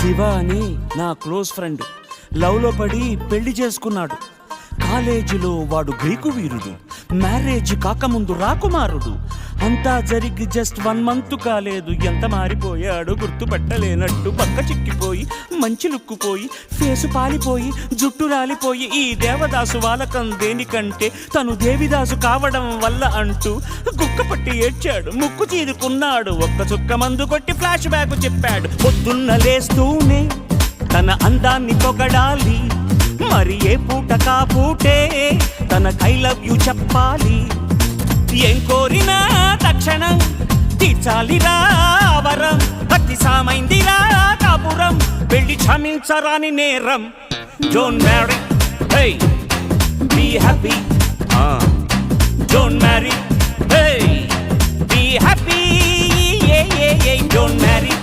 శివ అని నా close friend లవ్లో పడి పెళ్లి చేసుకున్నాడు. కాలేజీలో వాడు గ్రీకు వీరుడు, మ్యారేజ్ కాకముందు రాకుమారుడు. అంతా జరిగి జస్ట్ 1 month కాలేదు, ఎంత మారిపోయాడు గుర్తుపట్టలేనట్టు. పక్క చిక్కిపోయి మంచి లుక్కుపోయి ఫేసు పాలిపోయి జుట్టు రాలిపోయి ఈ దేవదాసు వాలకం దేనికంటే తను దేవిదాసు కావడం వల్ల అంటూ గుక్కపట్టి ఏడ్చాడు, ముక్కు చీరుకున్నాడు. ఒక్క చుక్క మందు కొట్టి ఫ్లాష్ బ్యాక్ చెప్పాడు. పొద్దున్న లేస్తూనే తన అందాన్ని పొగడాలి, మరి ఏ పూట కాపూటే తన ఐ లవ్ యు చెప్పాలి. ఏం కోరినా తక్షణం తీర్చాలిరా వరం, భక్తి సామైందిరా కాపురం, పెళ్లి క్షమించరాని నేరం. Don't marry, hey be happy, don't marry, hey be happy, don't marry.